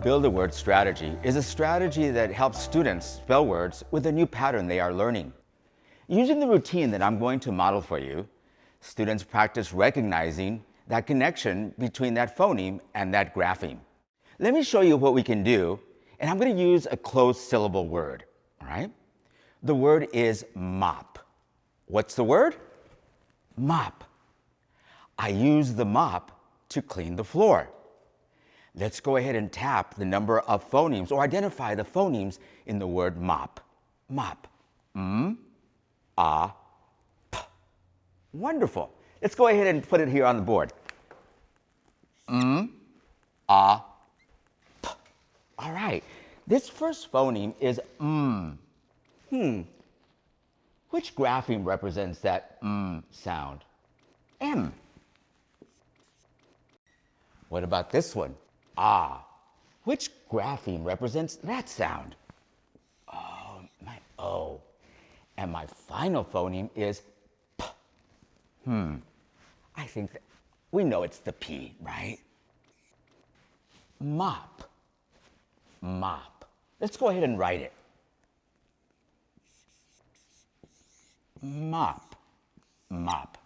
Build a word strategy is a strategy that helps students spell words with a new pattern they are learning. Using the routine that I'm going to model for you, students practice recognizing that connection between that phoneme and that grapheme. Let me show you what we can do, and I'm going to use a closed syllable word, all right? The word is mop. What's the word? Mop. I use the mop to clean the floor. Let's go ahead and tap the number of phonemes or identify the phonemes in the word mop. Mop. P. Wonderful. Let's go ahead and put it here on the board. P. All right. This first phoneme is Which grapheme represents that sound? M. What about this one? Ah. Which grapheme represents that sound? Oh, my O. And my final phoneme is P. I think that we know it's the P, right? Mop. Mop. Let's go ahead and write it. Mop. Mop.